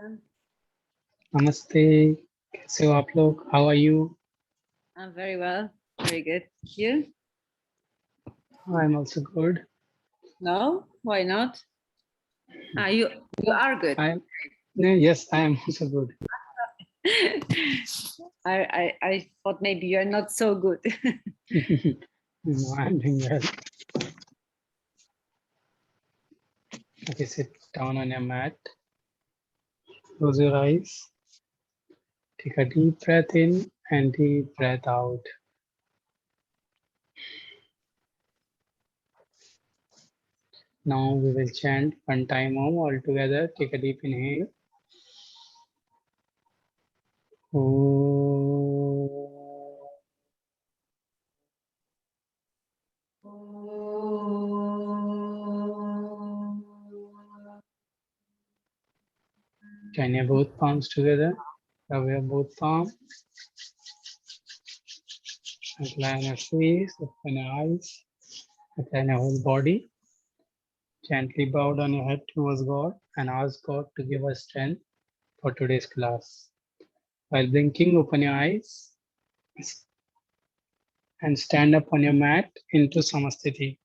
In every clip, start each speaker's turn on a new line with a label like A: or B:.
A: नमस्ते, कैसे हो आप लोग? How are you?
B: I'm very well, very good. You?
A: I am also good.
B: No? Why not? You are good.
A: I am yes, I am also good.
B: I thought maybe you're not so good.
A: No, I am doing well. Okay, sit down on your mat. Close your eyes. Take a deep breath in and deep breath out. Now we will chant one time Om all together. Take a deep inhale. Om. Join your both palms together. Rub your both palms. Incline your face, open your eyes, incline your whole body. Gently bow down your head towards God and ask God to give us strength for today's class. While blinking, open your eyes and stand up on your mat into Samasthiti.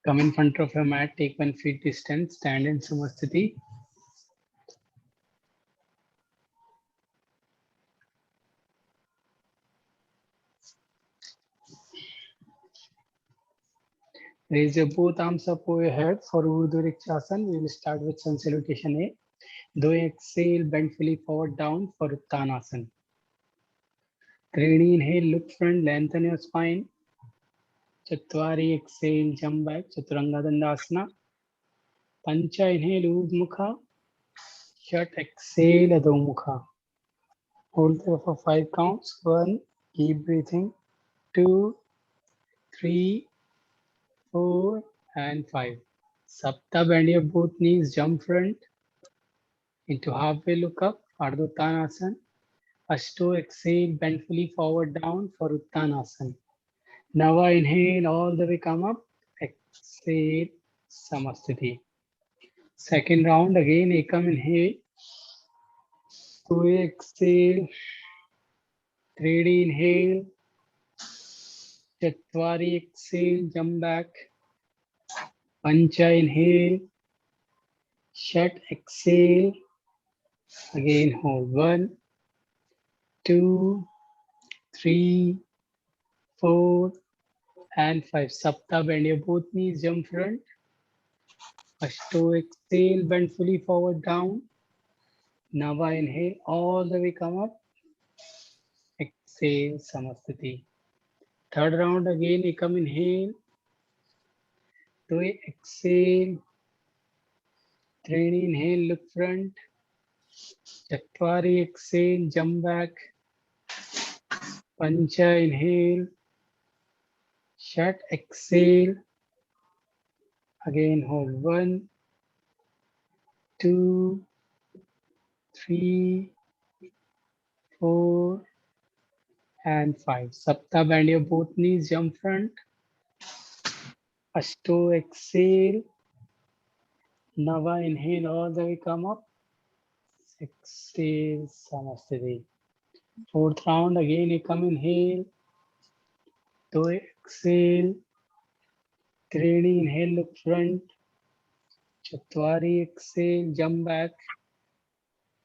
A: Come in front of your mat, take 1 feet distance, stand in Samasthiti. Raise your both arms up over your head for Urdhva Vrikshasana. We will start with Sun Salutation A. Do exhale, bend fully forward down for Uttanasana. Three inhale, look front, lengthen your spine. Chatwari exhale, jump back, Chaturanga Dandasana. Pancha inhale, Urdhmukha. Shat exhale, Adho Mukha. Hold there for 5 counts. 1, keep breathing. 2, 3, 4, and 5. Sapta, bend your both knees, jump front into halfway look up, Ardha Uttanasana. Ashto, exhale, bend fully forward down for Uttanasana. Nava, inhale, all the way come up. Exhale, Samasthiti. Second round, again, Ekam, inhale. 2, exhale. 3, inhale. Chatwari, exhale, jump back. Pancha, inhale. Shat, exhale. Again, hold. 1, 2, 3, 4, and 5. Sapta, bend your both knees, jump front. Ashto, exhale, bend fully forward down. Nava, inhale, all the way come up. Exhale, Samasthiti. Third round, again, Ekam, inhale. 2, exhale. 3, inhale, look front. Chatwari, exhale, jump back. Pancha, inhale. Shat, exhale. Again, hold. 1, 2, 3, 4, and 5. Sapta, bend your both knees, jump front. Ashto, exhale. Nava, inhale, all the way come up. Exhale, Samasthiti. Fourth round, again, Ekam, inhale. 2, exhale. 3, inhale, look front. Chatwari, exhale, jump back.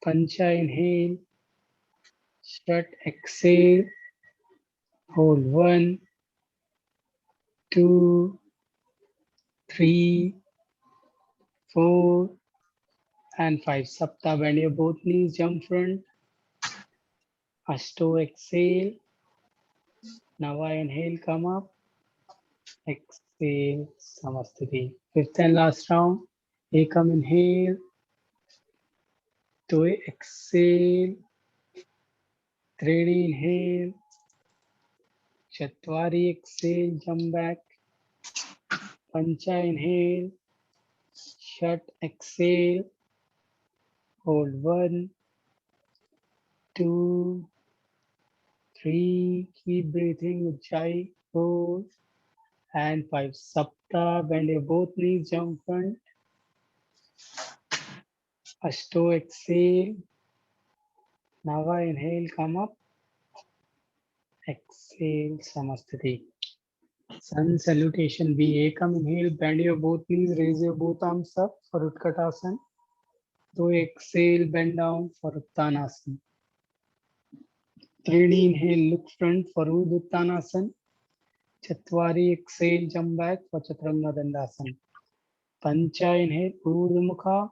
A: Pancha, inhale. Shat, exhale. Hold. 1, 2, 3, 4, and 5. Sapta, bend your both knees, jump front. Ashto, exhale. Nava, inhale, come up. Exhale, Samasthiti. Fifth and last round. Ekam, inhale. 2, exhale. 3, inhale. Chatwari, exhale, jump back. Pancha, inhale. Shat, exhale. Hold. 1, 2, 3. Keep breathing. Ujjayi. 4, and 5. Sapta, bend your both knees, jump front. Ashto, exhale. Nava, inhale, come up. Exhale, Samasthiti. Sun salutation B. Ekam, inhale, bend your both knees, raise your both arms up for Utkatasana. Do exhale, bend down for Uttanasana. Three, inhale, look front for Urdhuttanasana. Chatwari, exhale, jump back for Chaturanga Dandasana. Pancha, inhale, Urdhmukha.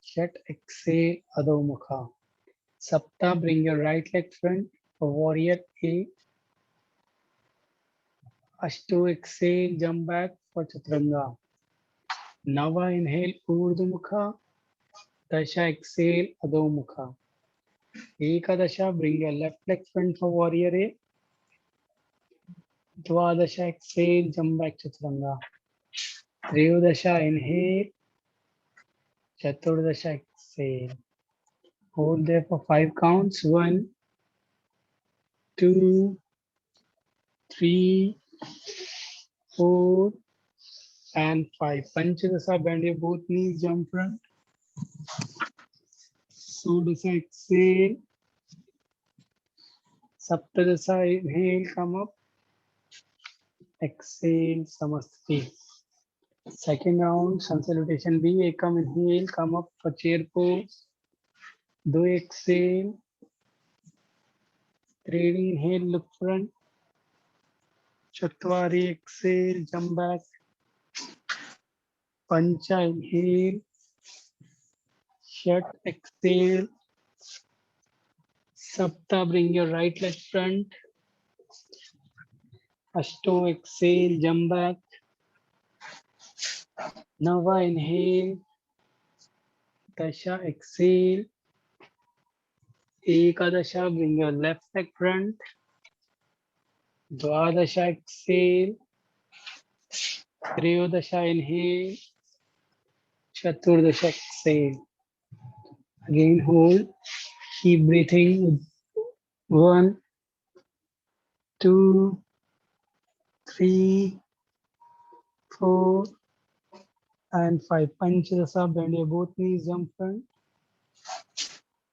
A: Shat, exhale, Adho Mukha. Sapta, bring your right leg front for Warrior A. Ashto, exhale, jump back for Chaturanga. Nava, inhale, Urdhmukha. Dasha, exhale, Adho Mukha. Ekadasha, bring your left leg front for Warrior A. Dvadasha, exhale, jump back Chaturanga. Triyodasha, inhale. Chaturdasha, exhale. Hold there for 5 counts. 1, 2, 3, 4, and 5. Panchadasa, bend your both knees, jump front. Sudasa, exhale. Saptadasa, inhale, come up. Exhale, Samasthiti. Second round, sun salutation B. Ekam, inhale, come up for chair pose. Do exhale. 3, inhale, look front. Chatwari, exhale, jump back. Pancha, inhale. Shat, exhale. Sapta, bring your right leg front. Ashto, exhale, jump back. Nava, inhale. Dasha, exhale. Ekadasha, bring your left leg front. Dvadasha, exhale. Triyodasha, inhale. Chaturdasha, exhale. Again, hold. Keep breathing. 1, 2, 3, 4, and 5. Panchadasa, bend your both knees, jump front.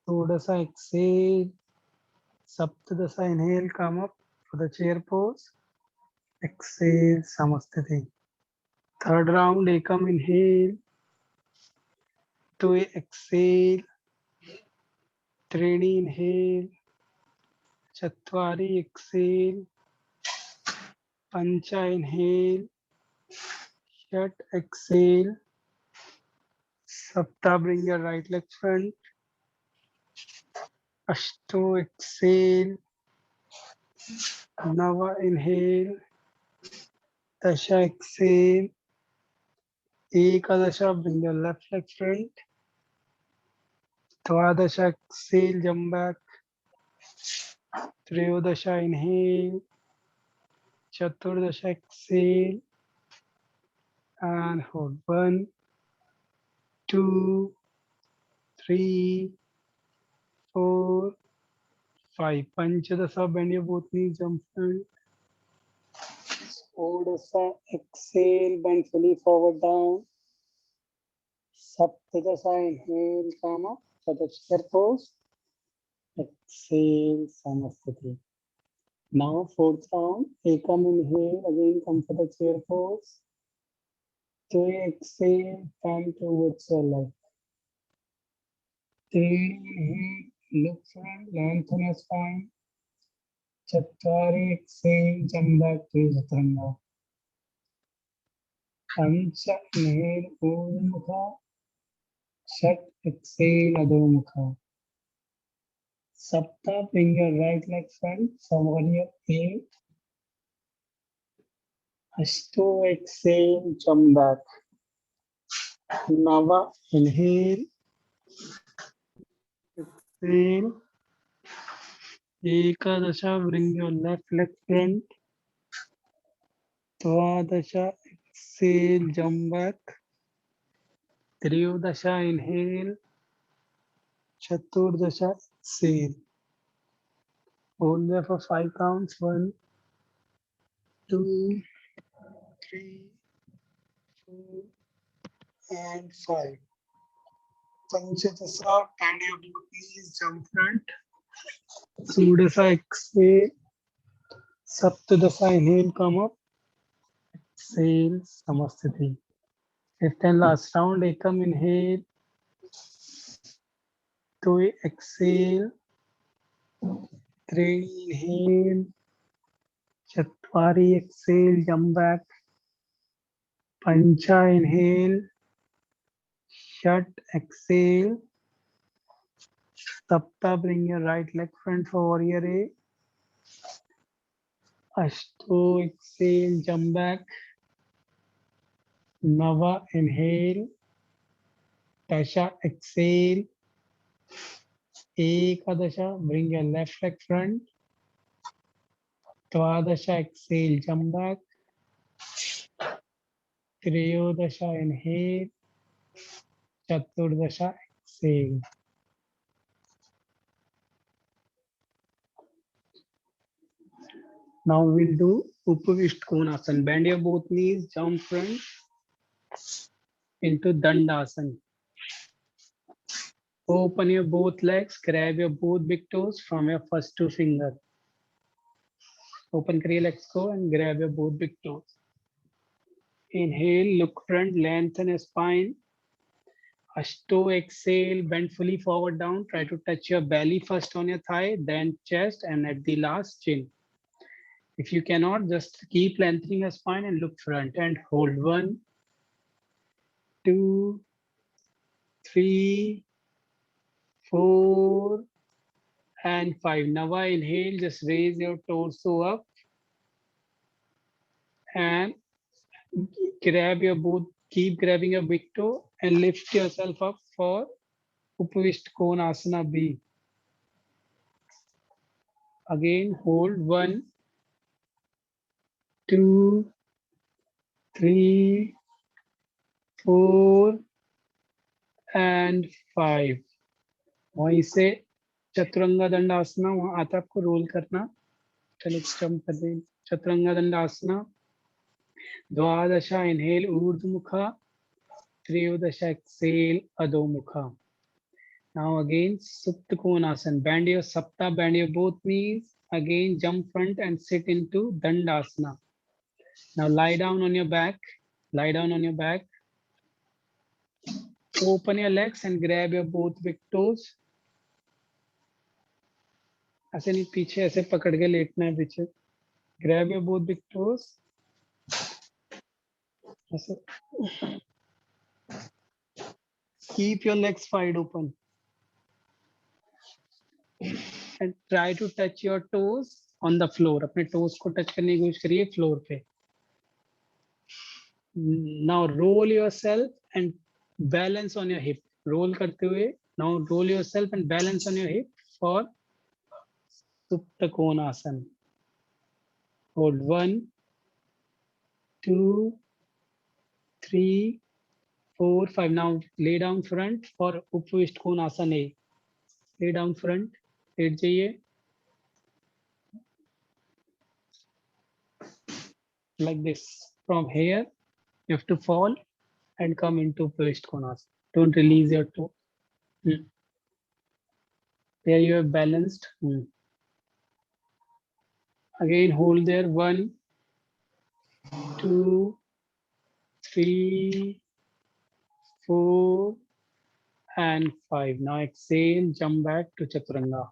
A: Shodasa, exhale. Saptadasa, inhale, come up for the chair pose. Exhale, Samasthiti. Third round, Ekam, inhale. 2, exhale. 3, inhale. Chatwari, exhale. Pancha, inhale. Shat, exhale. Sapta, bring your right leg front. Ashto, exhale. Nava, inhale. Dasha, exhale. Ekadasha, bring your left leg front. Dvadasha, exhale, jump back. Triyodasha, inhale. Chaturdasha, exhale. And hold. 1, 2, 3, 4, 5. Panchadasa, bend your both knees, jump front. Shodasa, exhale, bend fully forward down. Saptadasa, inhale, come up for the chair pose. Exhale, Samasthiti. Now, fourth round. Ekam, inhale, again come for the chair pose. 2, exhale, come towards your left. 3, inhale, look front, lengthen your spine. Chatwari, exhale, jump back to Chaturanga. Pancha, inhale, Urdhmukha. Shat, exhale, Adho Mukha. Sapta, bring your right leg front for Warrior A. Ashto, exhale, jump back. Nava, inhale. Exhale. Ekadasha, bring your left leg front. Dvadasha, exhale, jump back. Triyodasha, inhale. Chaturdasha, exhale. Hold there for 5 counts. 1, 2, 3, 4, and 5. Panchatasa, bend your both knees, jump front. Sudasa, exhale. Saptadasa, inhale, come up. Exhale, Samasthiti. Fifth and last round, Ekam, inhale. Two, exhale. Three, inhale. Chatwari, exhale, jump back. Pancha, inhale. Shat, exhale. Sapta, bring your right leg front for warrior A. Ashto, exhale, jump back. Nava, inhale. Dasha, exhale. Ekadasha, bring your left leg front. Dvadasha, exhale, jump back. Triyodasha, inhale. Chaturdasha, exhale. Now we'll do Upavishta Konasana. Bend your both knees, jump front into Dandasana. Open your both legs, grab your both big toes from your first two fingers. Open kariye legs go and grab your both big toes. Inhale, look front, lengthen your spine. Ashto, exhale, bend fully forward down. Try to touch your belly first on your thigh, then chest, and at the last chin. If you cannot, just keep lengthening your spine and look front and hold 1, 2, 3, 4, and 5. Nava, inhale, just raise your torso up and grab your both, keep grabbing your big toe and lift yourself up for Upavishta Konasana B. Again, hold 1, 2, 3, 4, and 5. वहीं से चतुरंगा दंडासना वहां आता आपको role करना. चलो jump कर दें. चतुरंगा दंडासना. द्वादशा इनहेल ऊर्ध्वमुखा. त्रयोदशा exhale adhomukha. Now again Supta Konasana. Bend your sapta, bend your both knees. Again jump front and sit into Dandasana. Now lie down on your back. Lie down on your back. Open your legs and grab your both big toes. ऐसे नहीं, पीछे ऐसे पकड़ के लेटना है पीछे. Grab your both big toes. ऐसे. Keep your legs wide open. And try to touch your toes on the floor. अपने toes को touch करने की कोशिश करिए floor पे. Now roll yourself and balance on your hip. Roll करते हुए. Now roll yourself and balance on your hip for Supta Konasana. Hold 1, 2, 3, 4, 5. Now lay down front for Upavishta Konasana A. Lay down front. लेट जाइए. Like this. From here, you have to fall and come into Upavishta Konasana. Don't release your toe. There you have balanced. Again, hold there. 1, 2, 3, 4, and 5. Now exhale, jump back to Chaturanga.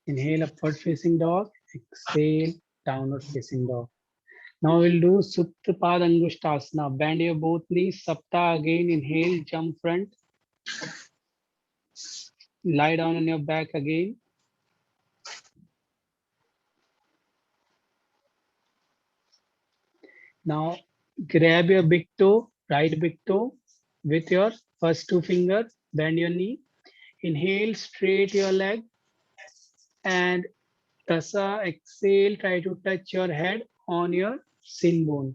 A: Inhale, upward facing dog. Exhale, downward facing dog. Now we'll do Supta Pad Angushtasana. Bend your both knees. Sapta again. Inhale, jump front. Lie down on your back again. Now grab your big toe, right big toe, with your first two fingers. Bend your knee. Inhale, straight your leg. And Tasa, exhale, try to touch your head on your shin bone.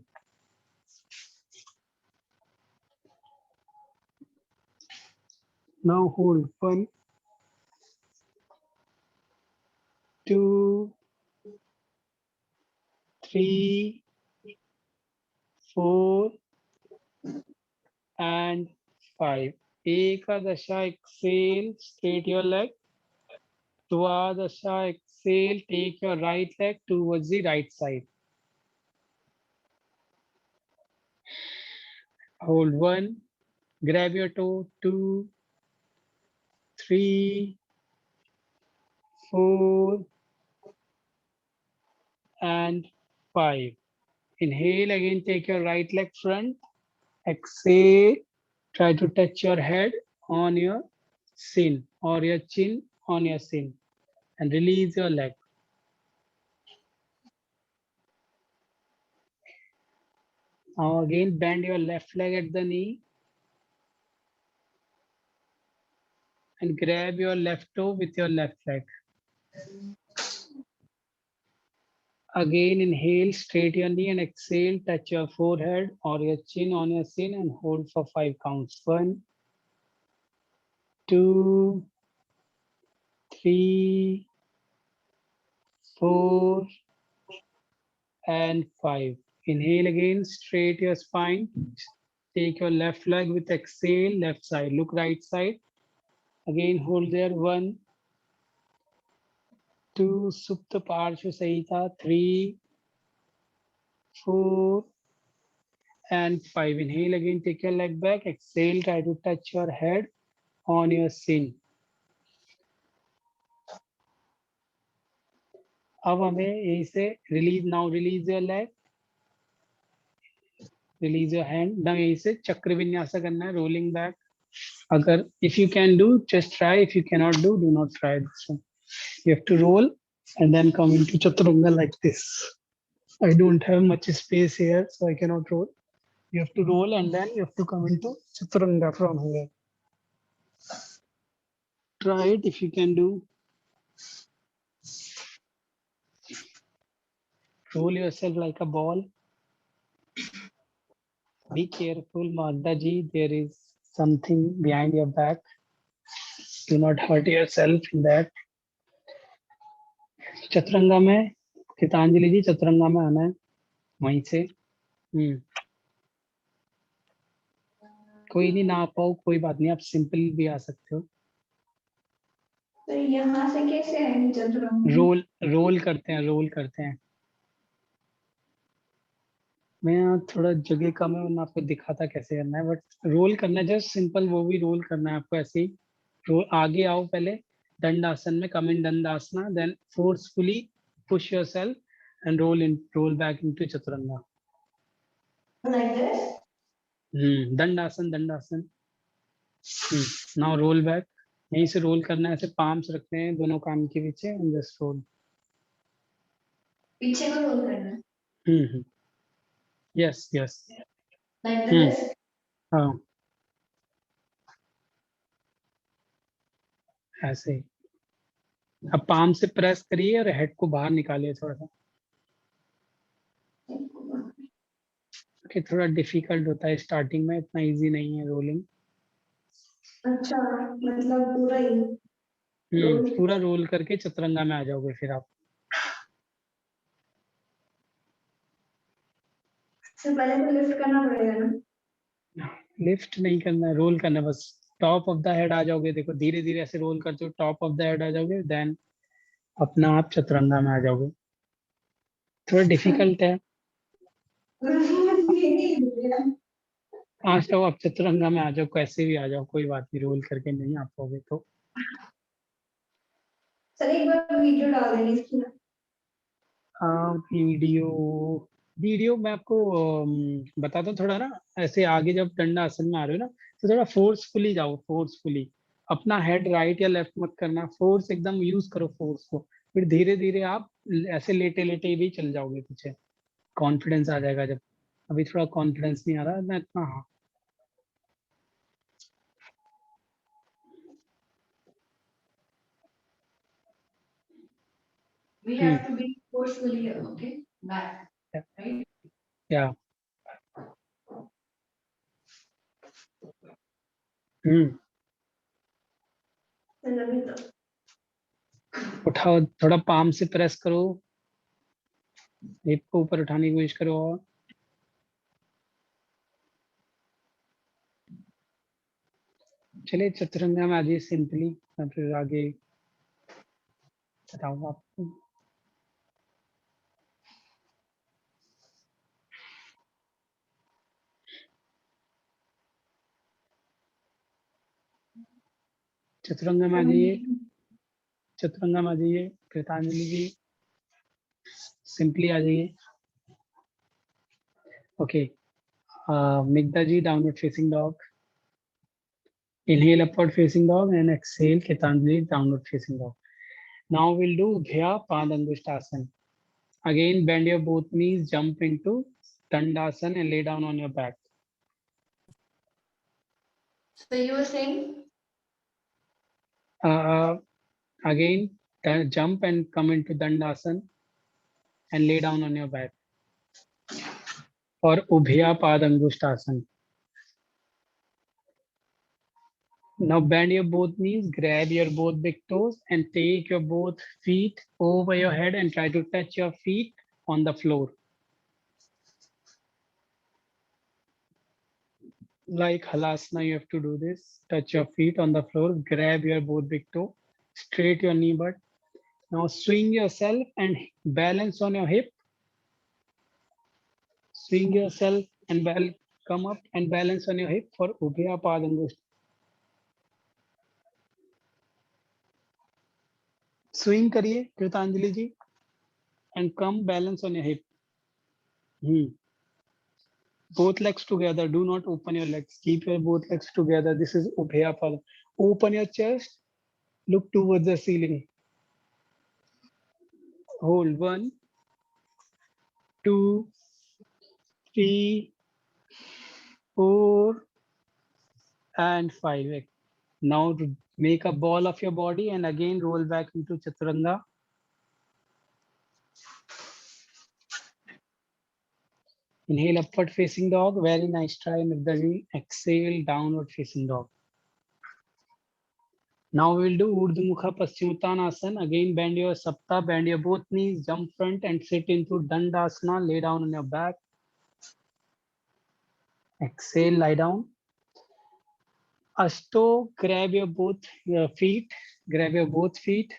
A: Now hold 1, 2, 3, 4, and 5. Ekadasha, exhale, straight your leg. Dwadasha, exhale, take your right leg towards the right side. Hold 1, grab your toe, 2, 3, 4, and 5. Inhale, again take your right leg front. Exhale, try to touch your head on your shin or your chin on your shin and release your leg. Now again bend your left leg at the knee and grab your left toe with your left leg. Again inhale, straight your knee and exhale, touch your forehead or your chin on your shin and hold for 5 counts. 1, 2, 3, 4, and 5. Inhale again, straight your spine. Take your left leg with exhale, left side. Look right side. Again, hold there. 1, 2, Supta Parshva Sahita. 3, 4, and 5. Inhale again, take your leg back. Exhale, try to touch your head on your shin. अब हमें यहीं से release now. Release your leg. Release your hand. Now यहीं से चक्र विन्यासा करना है. Rolling back. अगर if you can do, just try. If you cannot do not try this one. You have to roll and then come into chaturanga like this. I don't have much space here, so I cannot roll. You have to roll and then you have to come into chaturanga from here. Try it if you can do. Roll yourself like a ball. Be careful, Magda ji. There is something behind your back. Do not hurt yourself in that. Chaturanga में गीतांजलि जी चतुरंगा में आना है वहीं से. कोई नहीं, ना आ पाओ कोई बात नहीं, आप सिंपल भी आ सकते हो.
C: तो यहाँ से कैसे आएंगे चतुरंग?
A: रोल करते हैं. मैं यहाँ थोड़ा जगह कम है, मैं आपको दिखाता कैसे करना है, बट रोल करना है जस्ट सिंपल. वो भी रोल करना है आपको ऐसे ही. रोल आगे आओ पहले दंडासन में, come in dandasana, then forcefully push yourself and roll back into chaturanga.
C: Like this?
A: Dandasana. Now roll back. यहीं से रोल करना है, ऐसे पाम्स रखते हैं दोनों कान के पीछे एंड जस्ट रोल.
C: पीछे को रोल करना है.
A: यस.
C: Like this?
A: हाँ ऐसे ही. अब पाम से प्रेस करिए और हेड को बाहर निकालिए थोड़ा सा. ओके, थोड़ा डिफिकल्ट होता है स्टार्टिंग में, इतना इजी नहीं है रोलिंग.
C: अच्छा, मतलब पूरा ही
A: पूरा रोल करके चतुरंगा में आ जाओगे फिर आप.
C: से पहले तो लिफ्ट करना पड़ेगा ना?
A: लिफ्ट नहीं करना है, रोल करना है बस. टॉप ऑफ द हेड आ जाओगे. देखो धीरे धीरे ऐसे रोल करते हो, टॉप ऑफ द हेड आ जाओगे, देन अपना आप चतुरंगा में आ जाओगे. थोड़ा डिफिकल्ट है. आज तो आप चतुरंगा में आ जाओ, कैसे भी आ जाओ, कोई बात नहीं. रोल करके नहीं आ पाओगे तो
C: सर एक बार वीडियो डाल देनी इसकी ना.
A: वीडियो मैं आपको बताता हूँ थोड़ा ना. ऐसे आगे जब दंडा आसन में आ रहे हो ना, तो थोड़ा फोर्सफुली जाओ. फोर्सफुली अपना हेड राइट या लेफ्ट मत करना, फोर्स एकदम यूज करो फोर्स को. फिर धीरे धीरे आप ऐसे लेटे लेटे भी चल जाओगे पीछे. कॉन्फिडेंस आ जाएगा जब. अभी थोड़ा कॉन्फिडेंस नहीं आ रहा मैं इतना. हाँ
C: We have to be forcefully, okay, back, right?
A: या उठाओ, थोड़ा पाम से प्रेस करो, हिप को ऊपर उठाने की कोशिश करो. चलिए चतुरंगा में आगे सिंपली, मैं फिर आगे बताऊंगा आपको। चतुरंगा में आ जाइए, चतुरंगा में आ जाइए, कृतांजलि जी सिंपली आ जाइए। Okay, Meghda ji downward facing dog, inhale upward facing dog and exhale Kritanjali downward facing dog. Now we'll do Ubhaya Padangushtasana. Again bend your both knees, jump into Dandasana and lay down on your back.
C: So you were saying?
A: Again jump and come into Dandasana and lay down on your back for Ubhaya Padangushtasana. Now bend your both knees, grab your both big toes and take your both feet over your head and try to touch your feet on the floor. Like Halasana, you have to do this. Touch your feet on the floor, grab your both big toe, straight your knee butt. Now swing yourself and balance on your hip. Swing yourself and come up and balance on your hip for Ubhaya Padangushtasana. Swing करिए कृतांजलि जी and come balance on your hip. Both legs together. Do not open your legs. Keep your both legs together. This is Ubhaya Padangushtasana. Open your chest. Look towards the ceiling. Hold 1, 2, 3, 4, and 5. Now to make a ball of your body and again roll back into Chaturanga. Inhale upward facing dog. Very nice try, Migdaji. Exhale downward facing dog. Now we'll do Urdhva Paschimottanasana. Again bend your sapta, bend your both knees, jump front and sit into Dandasana. Lay down on your back. Exhale, lie down. Ashto, grab your both feet. Grab your both feet.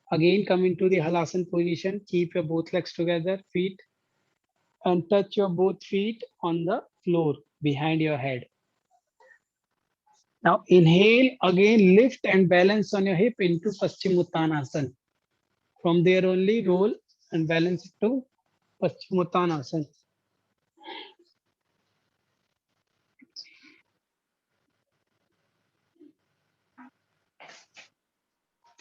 A: Again come into the Halasana position. Keep your both legs together, feet, and touch your both feet on the floor behind your head. Now inhale, again lift and balance on your hip into Paschimottanasana. From there only roll and balance it to Paschimottanasana.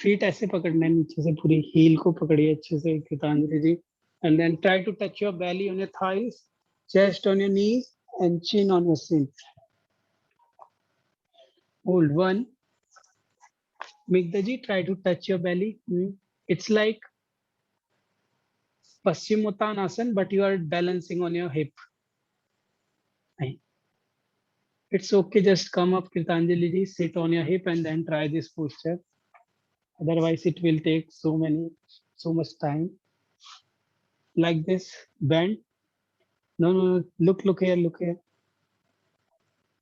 A: Feet ऐसे पकड़ना है नीचे से, पूरी heal को पकड़िए अच्छे से कृतांजलि जी, and then try to touch your belly on your thighs, chest on your knees and chin on your shins. Hold 1. Migdaji, try to touch your belly. It's like Paschimottanasana, but you are balancing on your hip. It's okay, just come up Kritanjali ji, sit on your hip and then try this posture. Otherwise it will take so much time. Like this, bend. No, look here, look here.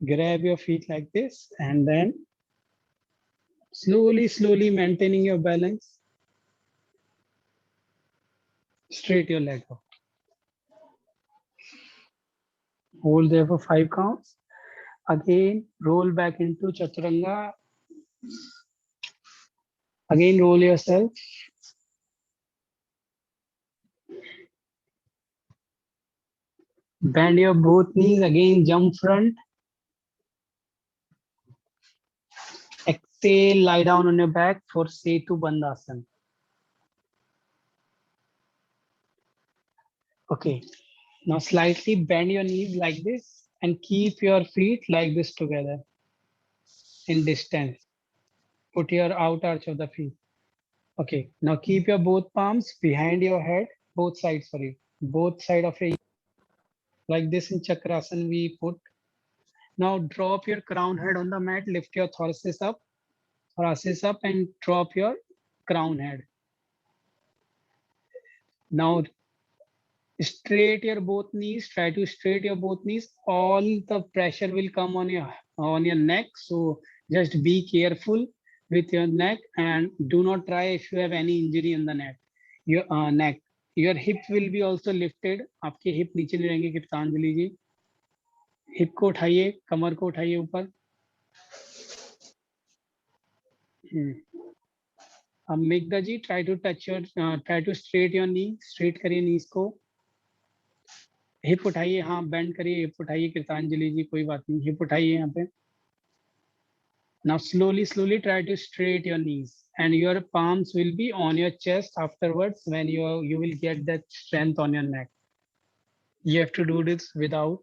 A: Grab your feet like this and then slowly maintaining your balance. Straight your leg up. Hold there for 5 counts. Again, roll back into Chaturanga. Again, roll yourself. Bend your both knees. Again, jump front. Exhale, lie down on your back for Setu Bandhasana. Okay, now slightly bend your knees like this and keep your feet like this together in distance. Put your out arch of the feet. Okay, now keep your both palms behind your head, both sides, sorry, both side of your, like this in Chakrasana we put. Now drop your crown head on the mat, lift your thoracis up and drop your crown head. Now straight your both knees, try to straight your both knees. All the pressure will come on your neck, so Just be careful with your neck and do not try if you have any injury in the neck. Your neck. Your hip will be also lifted. आपके hip नीचे नहीं रहेंगे कृतांजलि जी. Hip को उठाइए, कमर को उठाइए ऊपर. Megda ji, try to straight your knee. Straight करिए knees को. Hip उठाइए, हाँ bend करिए, hip उठाइए कृतांजलि जी, कोई बात नहीं. Hip उठाइए यहाँ पे. Now slowly try to straight your knees and your palms will be on your chest afterwards when you will get that strength on your neck. You have to do this without.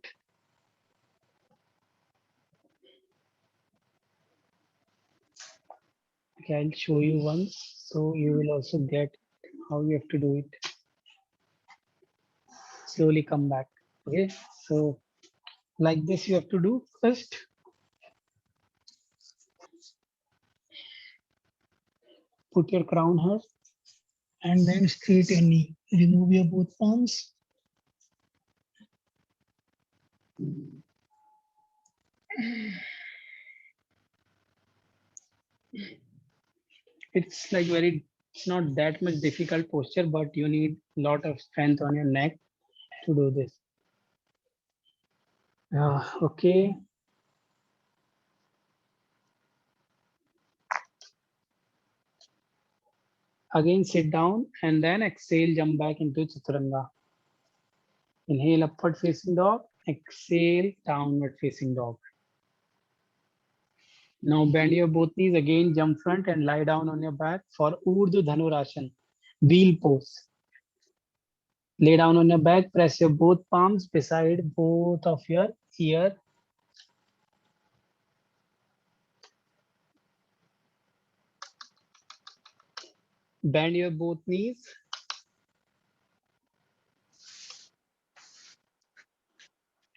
A: Okay, I'll show you once so you will also get how you have to do it. Slowly come back. Okay, so like this you have to do first. Put your crown here and then straight your knee. Remove your both palms. It's like it's not that much difficult posture, but you need a lot of strength on your neck to do this. Okay. Again, sit down and then exhale, jump back into Chaturanga. Inhale, upward facing dog. Exhale, downward facing dog. Now bend your both knees, again jump front and lie down on your back for Urdhva Dhanurasana, wheel pose. Lay down on your back, press your both palms beside both of your ear. Bend your both knees.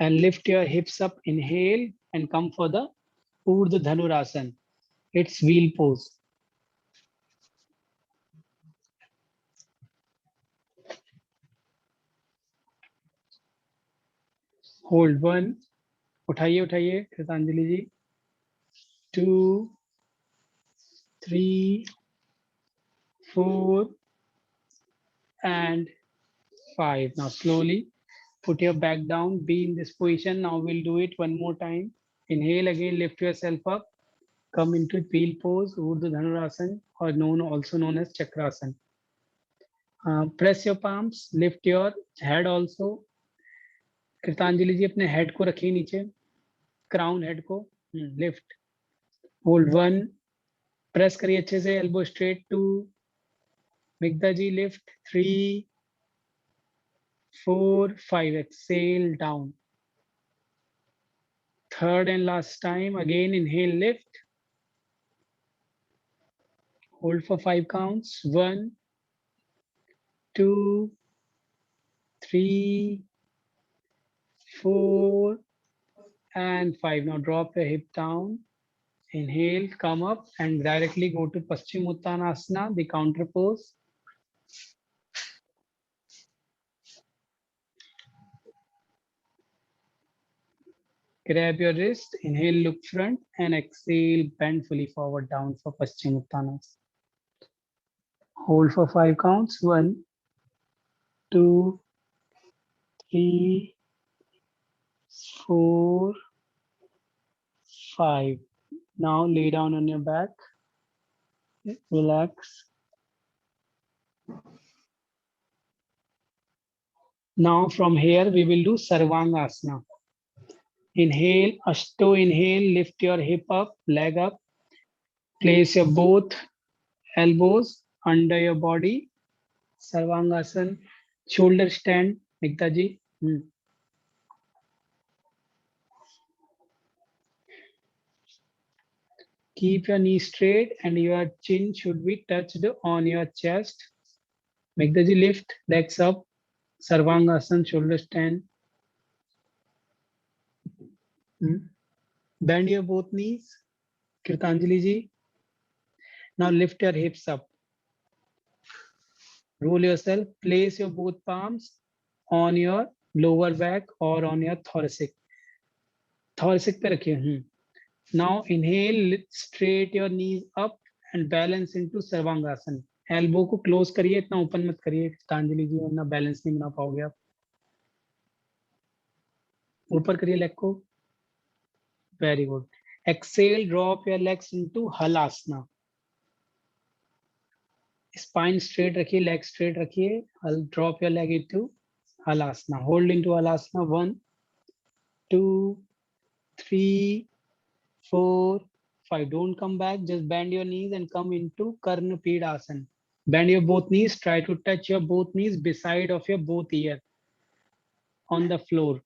A: And lift your hips up, inhale and come for the Urdhva Dhanurasana. It's wheel pose. Hold 1. उठाइए उठाइए कृतांजलि जी. 2, 3, 4 and 5. Now slowly put your back down, be in this position. Now we'll do it one more time. Inhale again, lift yourself up, come into wheel pose, Urdhva Dhanurasana, or also known as Chakrasana. Press your palms, lift your head also. कृतांजलि जी अपने head को रखिए नीचे, crown head को. Lift, hold 1, press करिए अच्छे से, elbow straight. 2, मिग्धा ji lift. 3, 4, 5, exhale down. Third and last time, again inhale, lift. Hold for 5 counts. 1, 2, 3, 4 and 5. Now drop your hip down. Inhale, come up and directly go to Paschimottanasana, the counter pose. Grab your wrist, inhale, look front and exhale, bend fully forward down for Paschimottanasana. Hold for 5 counts. 1, 2, 3, 4, 5. Now lay down on your back. Relax. Now from here we will do Sarvangasana. Inhale, Ashto inhale, lift your hip up, leg up. Place your both elbows under your body. Sarvangasana. Shoulder stand, Nikta ji. Keep your knee straight and your chin should be touched on your chest. Megda ji, lift, legs up, Sarvangasana, shoulder stand. Bend your both knees, Kirtanjali ji. Now lift your hips up. Roll yourself, place your both palms on your lower back or on your thoracic. Thoracic पे रखिए. Now inhale, straight your knees up and balance into Sarvangasana. Elbow को close करिए, इतना open मत करिए गीतांजलि जी, वरना balance नहीं बना पाओगे आप. ऊपर करिए leg को. Very good. Exhale, drop your legs into Halasana. Spine straight रखिए, leg straight रखिए. I'll drop your leg into Halasana. Hold into Halasana. 1, 2, 3, 4, 5. Don't come back. Just bend your knees and come into Karna Pidasana. Bend your both knees. Try to touch your both knees beside of your both ear on the floor.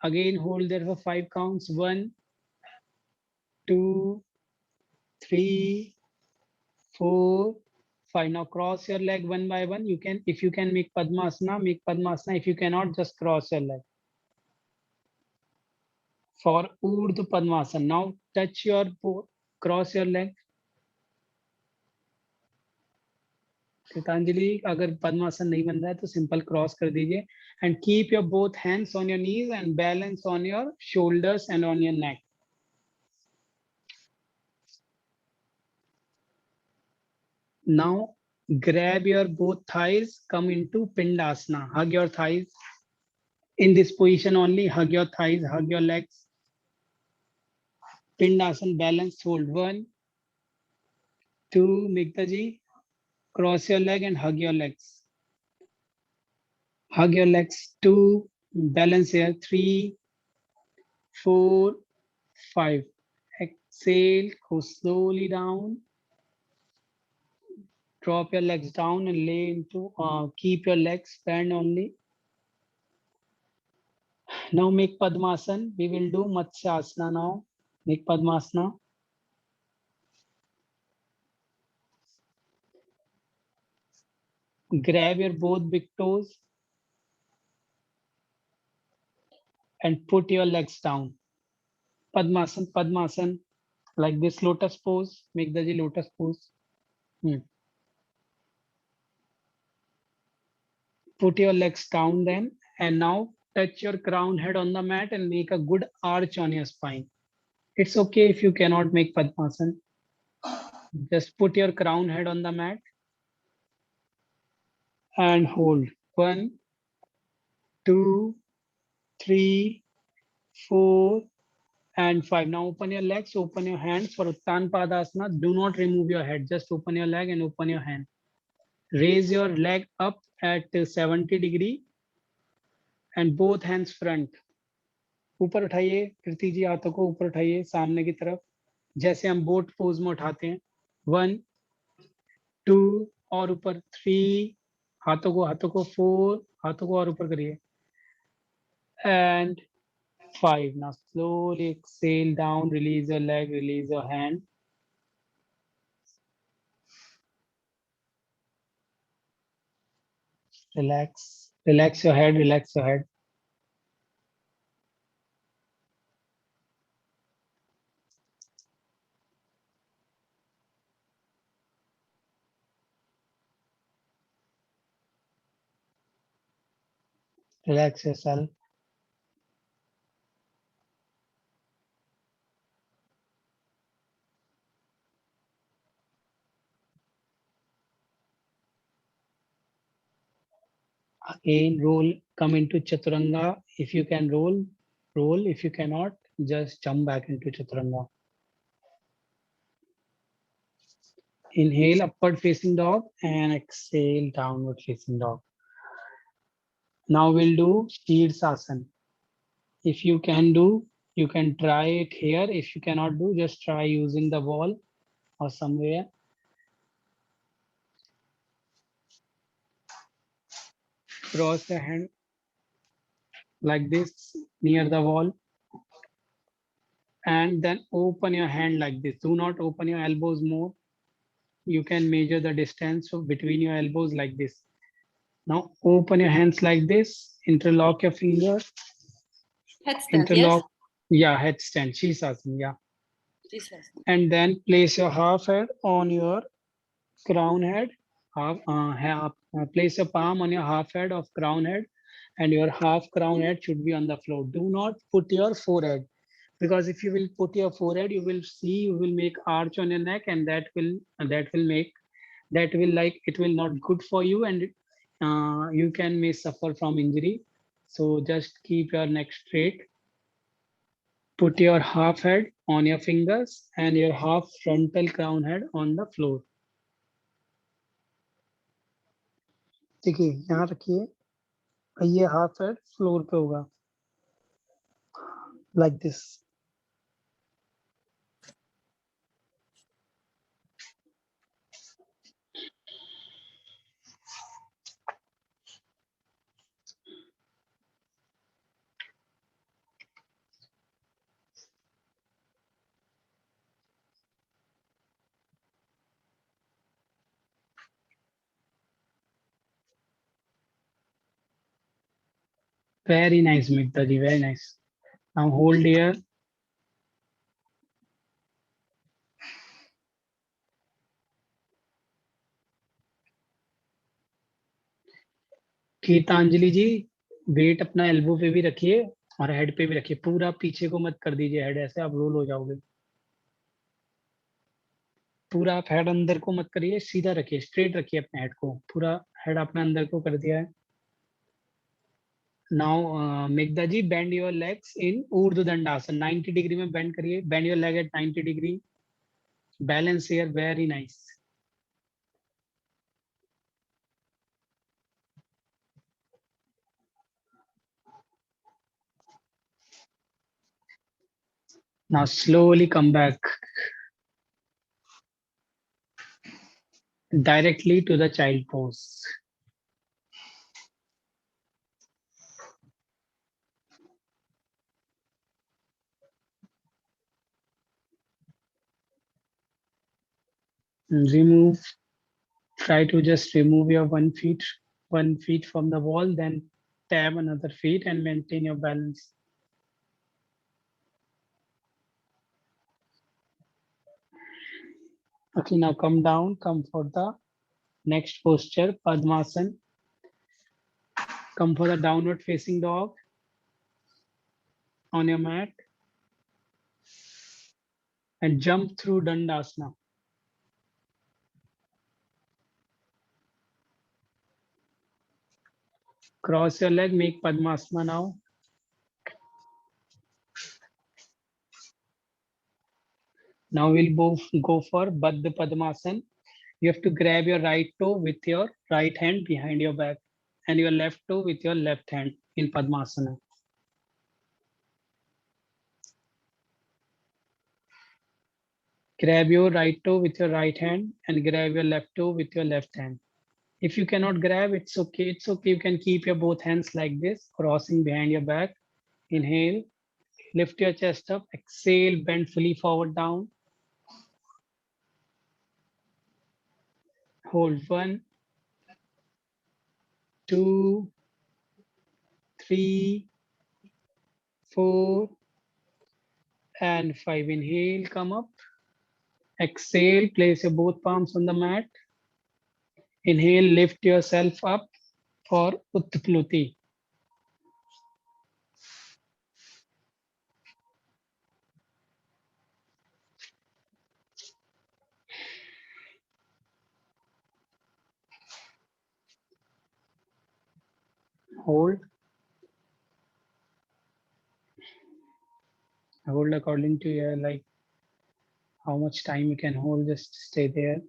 A: Again, hold there for 5 counts. 1, 2, 3, 4, 5. Now cross your leg one by one. You can, if you can make Padmasana, make Padmasana. If you cannot, just cross your leg. For Urdhva Padmasana, now touch your, cross your leg. Gitanjali, अगर पद्मासन नहीं बन रहा है तो simple cross कर दीजिए and keep your both hands on your knees and balance on your shoulders and on your neck. Now grab your both thighs, come into Pindasana. Hug your thighs. In this position only, hug your thighs, hug your legs. Pindasana, balance, hold. 1, 2, Miktaji, cross your leg and hug your legs. Hug your legs. 2, balance here. 3, 4, 5. Exhale, go slowly down. Drop your legs down and lay into, keep your legs bent only. Now make Padmasana. We will do Matsyasana now. Make Padmasana. Grab your both big toes and put your legs down. Padmasana, Padmasana. Like this lotus pose. Make the lotus pose. Put your legs down then. And now touch your crown head on the mat and make a good arch on your spine. It's okay if you cannot make Padmasana. Just put your crown head on the mat and hold. 1, 2, 3, 4, and 5. Now open your legs, open your hands for Uttan Padasana. Do not remove your head. Just open your leg and open your hand. Raise your leg up at 70 degree and both hands front. ऊपर उठाइए कृति जी, हाथों को ऊपर उठाइए सामने की तरफ, जैसे हम बोट पोज में उठाते हैं. 1, 2 और ऊपर 3, हाथों को 4, हाथों को और ऊपर करिए, and 5. Now slowly exhale down, release your leg, release your hand. Relax, relax your head, relax your head. Relax yourself. Again, roll, come into Chaturanga. If you can roll, roll. If you cannot, just jump back into Chaturanga. Inhale, upward facing dog, and exhale, downward facing dog. Now we'll do Shirsasana. If you can do, you can try it here. If you cannot do, just try using the wall or somewhere. Cross the hand like this near the wall. And then open your hand like this. Do not open your elbows more. You can measure the distance between your elbows like this. Now open your hands like this. Interlock your fingers.
B: Headstand,
A: Interlock. Yeah, headstand. Shirsasana. Yeah.
B: yes?
A: And then place your half head on your crown head. Place your palm on your half head of crown head, and your half crown head should be on the floor. Do not put your forehead. because if you will put your forehead, you will see, you will make arch on your neck, and that will like, it will not good for you, and you can may suffer from injury. So just keep your neck straight. Put your half head on your fingers and your half frontal crown head on the floor. देखिए यहाँ रखिए, ये half head floor पे होगा, like this. Very nice, Mikta ji, very nice. Now hold here. Geetanjali ji, weight अपना elbow पे भी रखिए और हेड पे भी रखिए, पूरा पीछे को मत कर दीजिए हेड, ऐसे आप रोल हो जाओगे। पूरा आप हेड अंदर को मत करिए, सीधा रखिए, स्ट्रेट रखिए अपने हेड को, पूरा हेड अपने अंदर को कर दिया है। Now Meghda ji, bend your legs in urdhva dandasana, 90 degree में बेंड करिए, bend your leg at 90 degree, balance here, very nice. Now slowly come back directly to the child pose. Remove, try to just remove your one feet from the wall, then tap another feet and maintain your balance. Okay, now come down, come for the next posture, Padmasana. Come for the downward facing dog on your mat and jump through Dandasana. Cross your leg, make Padmasana now. Now we'll both go for Baddha Padmasana. You have to grab your right toe with your right hand behind your back and your left toe with your left hand in Padmasana. Grab your right toe with your right hand and grab your left toe with your left hand. If you cannot grab, it's okay. It's okay. You can keep your both hands like this, crossing behind your back. Inhale, lift your chest up. Exhale, bend fully forward down. Hold 1, 2, 3, 4, and 5. Inhale, come up. Exhale, place your both palms on the mat. Inhale, lift yourself up for Utpluti. Hold. Hold according to your, like, how much time you can hold, just stay there.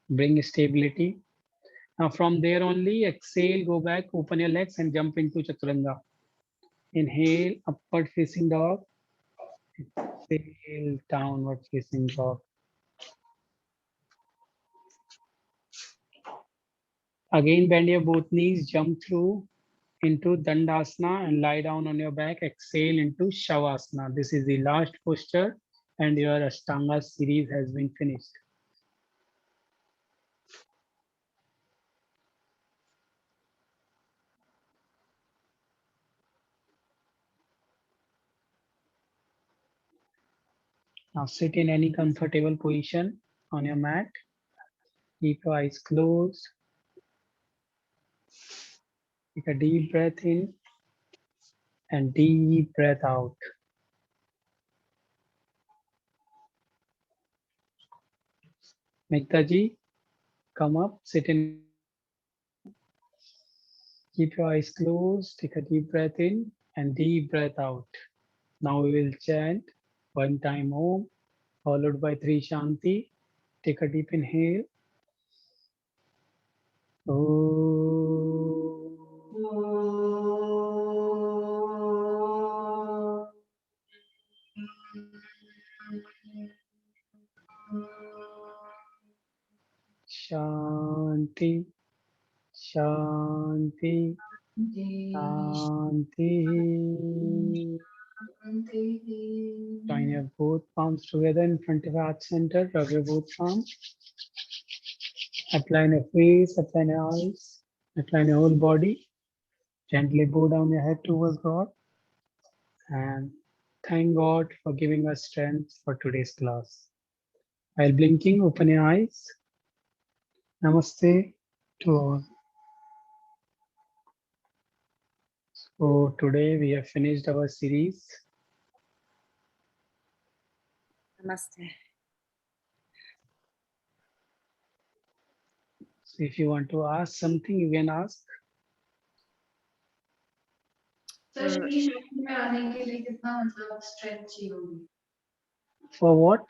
A: Bring stability. Now from there only, exhale, go back, open your legs and jump into Chaturanga. Inhale, upward facing dog. Exhale, downward facing dog. Again, bend your both knees, jump through into Dandasana and lie down on your back. Exhale into Shavasana. This is the last posture and your Ashtanga series has been finished. Now sit in any comfortable position on your mat. Keep your eyes closed. Take a deep breath in and deep breath out. Mehtaji, come up, sit in. Keep your eyes closed, take a deep breath in and deep breath out. Now we will chant one time Om, followed by three Shanti. Take a deep inhale. Shanti, Shanti, Shanti. Join your both palms together in front of your heart center. Rub your both palms. Apply in your face, apply in your eyes, apply in your whole body. Gently bow down your head towards God. And thank God for giving us strength for today's class. While blinking, open your eyes. Namaste to all. So today we have finished our series.
B: Namaste.
A: So if you want to ask something, you can ask.
C: Sir शीश में आने के लिए कितना मतलब strength चाहिए होगी?
A: For what?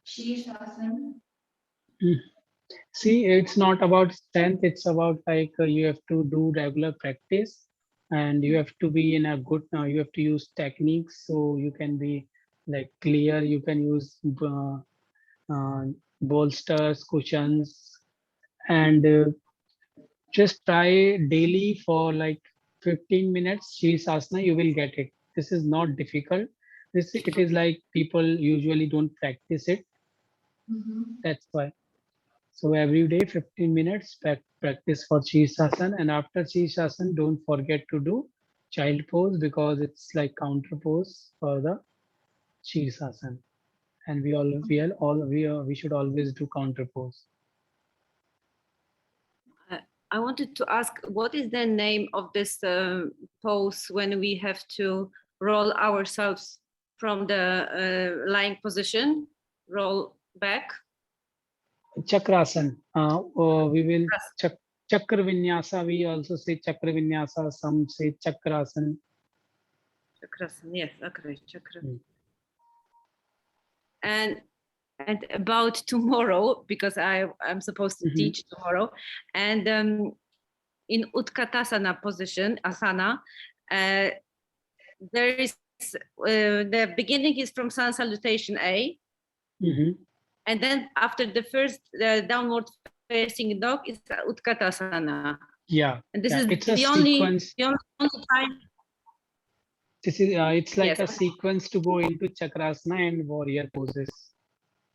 C: शीश आसन.
A: See, it's not about strength. It's about like you have to do regular practice, and you have to be in a good. You have to use techniques so you can be like clear. You can use bolsters, cushions, and just try daily for like 15 minutes. Shirshasana, you will get it. This is not difficult. It is like people usually don't practice it. That's why. So every day, 15 minutes practice for Shirshasana, and after Shirshasana, don't forget to do child pose because it's like counter pose for the Shirshasana. And we should always do counter pose.
B: I wanted to ask, what is the name of this pose when we have to roll ourselves from the lying position, roll back?
A: Chakrasana. We will Chakra Vinyasa. We also say Chakra Vinyasa. Some say Chakrasana.
B: Chakrasana, yes, okay, Chakra. And about tomorrow, because I'm supposed to teach tomorrow, and in Utkatasana position, asana, there is the beginning is from sun salutation A, and then after the first downward facing dog is Utkatasana.
A: Yeah,
B: and this
A: yeah,
B: is
A: it's a
B: the only
A: sequence.
B: time.
A: This is it's like
B: Yes.
A: a sequence to go into Chakrasana and warrior poses.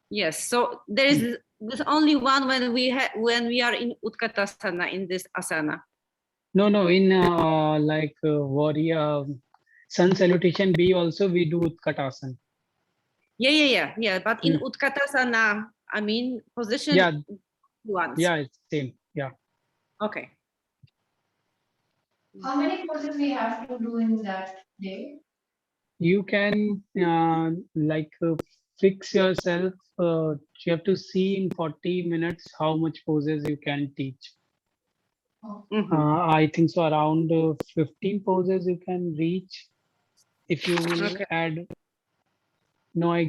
B: Yes, so there is there's only one when we are in Utkatasana, in this asana.
A: No, in like warrior sun salutation B also we do Utkatasana.
B: Yeah. But in Utkatasana, I mean position.
A: Yeah.
B: Once.
A: Yeah, it's same. Yeah.
B: Okay.
C: How many poses we have to do in that day?
A: You can like fix yourself. You have to see in 40 minutes how much poses you can teach. I think so around 15 poses you can reach. If you will add, no, I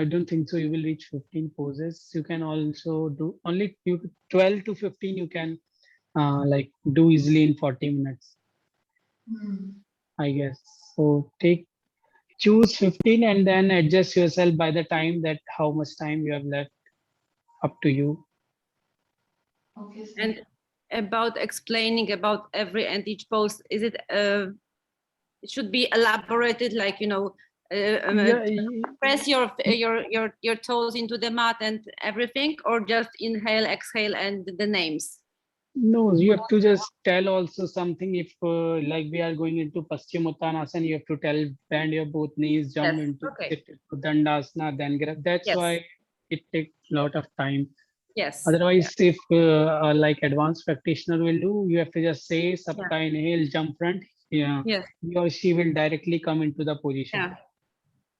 A: don't think so. You will reach 15 poses. You can also do only 12 to 15. You can like do easily in 40 minutes. I guess. So choose 15 and then adjust yourself by the time that how much time you have left. Up to you.
C: Okay.
B: And about explaining about every and each pose, is it it should be elaborated, like press your toes into the mat and everything, or just inhale, exhale, and the names?
A: No, you have to just tell also something. If like we are going into Paschimottanasana, you have to tell bend your both knees, jump into Dandasana, then get up. That's why it takes a lot of time.
B: Yes.
A: Otherwise, if like advanced practitioner will do, you have to just say Sapta inhale, jump front. Yeah. Yes. He or she will directly come into the position.
B: Yeah.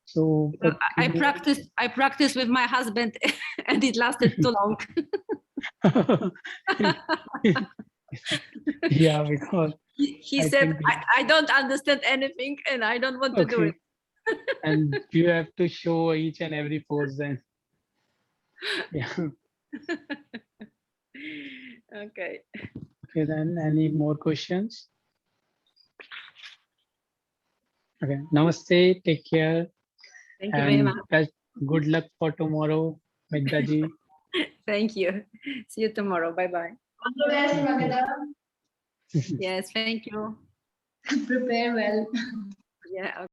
A: So, but
B: I practiced with my husband and it lasted too long.
A: yeah, because
B: He
A: I
B: said,
A: think
B: I don't understand anything and I don't want to do
A: okay,
B: it.
A: and you have to show each and every pose then. Yeah.
B: Okay.
A: Okay, then any more questions? Okay, namaste, take care,
B: Thank you very
A: and
B: much.
A: good luck for tomorrow, Megdaji.
B: Thank you. See you tomorrow. Bye bye.
C: All the best, Magda.
B: Yes, thank you.
C: Prepare well.
B: Yeah.